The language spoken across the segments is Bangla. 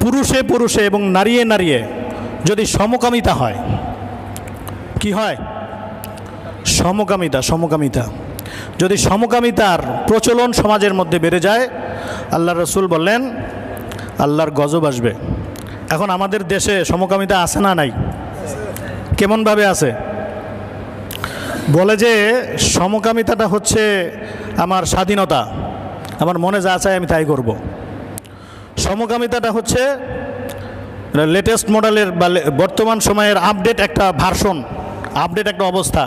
পুরুষে পুরুষে এবং নারীয়ে নারীয়ে যদি সমকামিতা হয়, কি হয়? সমকামিতা যদি সমকামিতার প্রচলন সমাজের মধ্যে বেড়ে যায়, আল্লাহ রসুল বললেন আল্লাহর গজব আসবে। এখন আমাদের দেশে সমকামিতা আছে না নাই? কেমনভাবে আছে? বলে যে সমকামিতাটা হচ্ছে আমার স্বাধীনতা, আমার মনে যা চায় আমি তাই করব। সমকামিতাটা হচ্ছে লেটেস্ট মডেলের বা বর্তমান সময়ের আপডেট একটা ভার্সন, আপডেট একটা অবস্থা।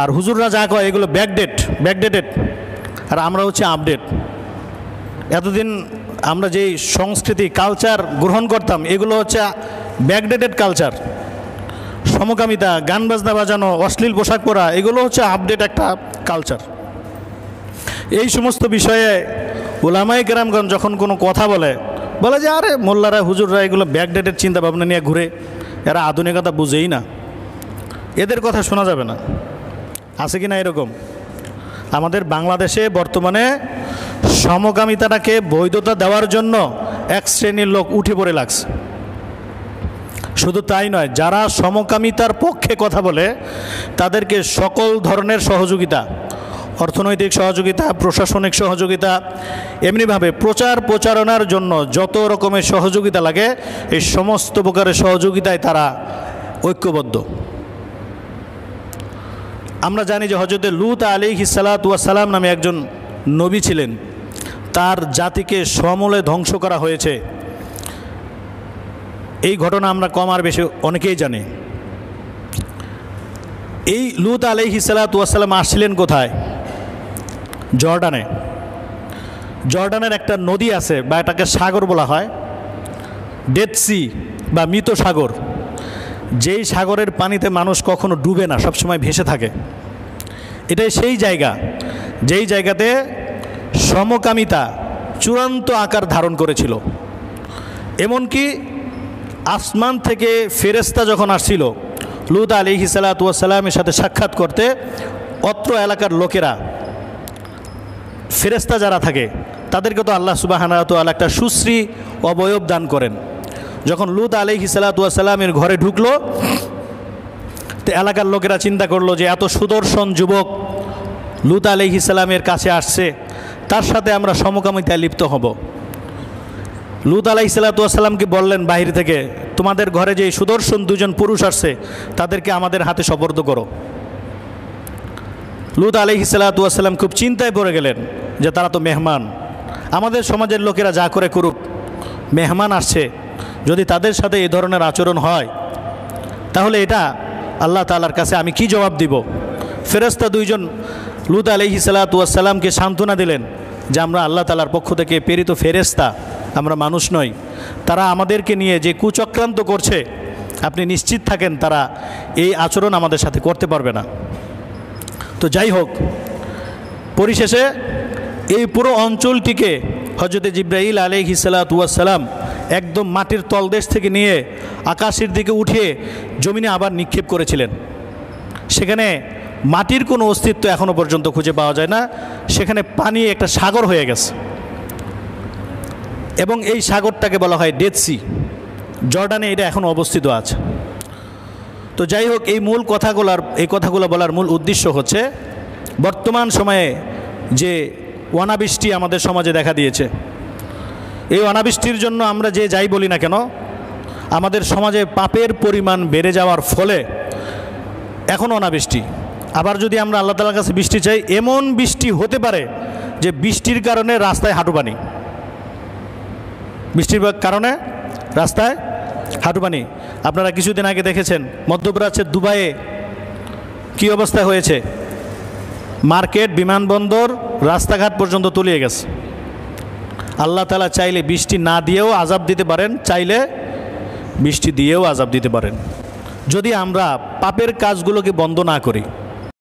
আর হুজুররা যা কয় এগুলো ব্যাকডেটেড, আর আমরা হচ্ছে আপডেট। এতদিন আমরা যেই সংস্কৃতি কালচার গ্রহণ করতাম এগুলো হচ্ছে ব্যাকডেটেড কালচার। সমকামিতা, গান বাজনা বাজানো, অশ্লীল পোশাক পরা, এগুলো হচ্ছে আপডেট একটা কালচার। এই সমস্ত বিষয়ে উলামায়ে কেরামগণ যখন কোনো কথা বলে যে আরে মোল্লারা হুজুররা এগুলো ব্যাকডেটেড চিন্তা ভাবনা নিয়ে ঘুরে, এরা আধুনিকতা বুঝেই না, এদের কথা শোনা যাবে না। আছে কি না এরকম? আমাদের বাংলাদেশে বর্তমানে সমকামিতাটাকে বৈধতা দেওয়ার জন্য এক শ্রেণীর লোক উঠে পড়ে লাগছে। শুধু তাই নয়, যারা সমকামিতার পক্ষে কথা বলে তাদেরকে সকল ধরনের সহযোগিতা, অর্থনৈতিক সহযোগিতা, প্রশাসনিক সহযোগিতা, এমনিভাবে প্রচারণার জন্য যত রকমের সহযোগিতা লাগে এই সমস্ত প্রকারের সহযোগিতায় তারা ঐক্যবদ্ধ। আমরা জানি যে হযরত লূত আলাইহিস সালাতু ওয়াস সালাম নামে একজন নবী ছিলেন, তার জাতিকে সমূলে ধ্বংস করা হয়েছে। এই ঘটনা আমরা কম আর বেশি অনেকেই জানি। এই লূত আলাইহিস সালাতু ওয়াস সালাম আসছিলেন কোথায়? জর্ডানের একটা নদী আছে, বা এটাকে সাগর বলা হয়, ডেড সি বা মৃত সাগর। যেই সাগরের পানিতে মানুষ কখনো ডুবে না, সবসময় ভেসে থাকে। এটাই সেই জায়গা যেই জায়গাতে সমকামিতা চূড়ান্ত আকার ধারণ করেছিল। এমনকি আসমান থেকে ফেরেশতা যখন আসছিল লূত আলাইহিস সালাতু ওয়াস সালামের সাথে সাক্ষাৎ করতে, অত্র এলাকার লোকেরা, ফেরেশতা যারা থাকে তাদেরকে তো আল্লাহ সুবহানাহু ওয়া তাআলা একটা সুশ্রী অবয়ব দান করেন। যখন লূত আলাইহিস সালাতু ওয়াস সালামের ঘরে ঢুকলো, তো এলাকার লোকেরা চিন্তা করলো যে এত সুদর্শন যুবক লূত আলাইহিস সালামের কাছে আসছে, তার সাথে আমরা সমকামিতায় লিপ্ত হব। লূত আলাইহিস সালাতু ওয়াস সালামকে বললেন বাহির থেকে, তোমাদের ঘরে যে সুদর্শন দুজন পুরুষ আসছে তাদেরকে আমাদের হাতে সোপর্দ করো। লূত আলাইহিস সালাতু ওয়াস সালাম খুব চিন্তায় পড়ে গেলেন যে তারা তো মেহমান, আমাদের সমাজের লোকেরা যা করে করুক, মেহমান আসছে, যদি তাদের সাথে এই ধরনের আচরণ হয় তাহলে এটা আল্লাহ তাআলার কাছে আমি কি জবাব দিব? ফেরেশতা দুইজন লূত আলাইহিস সালাতু ওয়াস সালামকে সান্ত্বনা দিলেন যে আমরা আল্লাহ তাআলার পক্ষ থেকে প্রেরিত ফেরেশতা, আমরা মানুষ নই। তারা আমাদেরকে নিয়ে যে কুচক্রান্ত করছে আপনি নিশ্চিত থাকেন তারা এই আচরণ আমাদের সাথে করতে পারবে না। তো যাই হোক, পরিশেষে এই পুরো অঞ্চলটিকে হযরত জিবরাইল আলাইহিস সালাতু ওয়াস সালাম একদম মাটির তলদেশ থেকে নিয়ে আকাশের দিকে উঠিয়ে জমিনে আবার নিক্ষেপ করেছিলেন। সেখানে মাটির কোনো অস্তিত্ব এখনও পর্যন্ত খুঁজে পাওয়া যায় না, সেখানে পানি একটা সাগর হয়ে গেছে, এবং এই সাগরটাকে বলা হয় ডেড সি। জর্ডানে এটা এখন অবস্থিত আছে। তো যাই হোক, এই কথাগুলো বলার মূল উদ্দেশ্য হচ্ছে বর্তমান সময়ে যে অনাবৃষ্টি আমাদের সমাজে দেখা দিয়েছে, এই অনাবৃষ্টির জন্য আমরা যে যাই বলি না কেন, আমাদের সমাজে পাপের পরিমাণ বেড়ে যাওয়ার ফলে এখন অনাবৃষ্টি। আবার যদি আমরা আল্লাহ তাআলার কাছে বৃষ্টি চাই, এমন বৃষ্টি হতে পারে যে বৃষ্টির কারণে রাস্তায় হাঁটুপানি, বৃষ্টির কারণে রাস্তায় হাঁটুপানি। আপনারা কিছুদিন আগে দেখেছেন মধ্যপ্রাচ্যের দুবাইয়ে কী অবস্থা হয়েছে, মার্কেট, বিমানবন্দর, রাস্তাঘাট পর্যন্ত তলিয়ে গেছে। আল্লাহ তাআলা চাইলে বৃষ্টি না দিয়েও আযাব দিতে পারেন, চাইলে বৃষ্টি দিয়েও আযাব দিতে পারেন, যদি আমরা পাপের কাজগুলোকে বন্ধ না করি।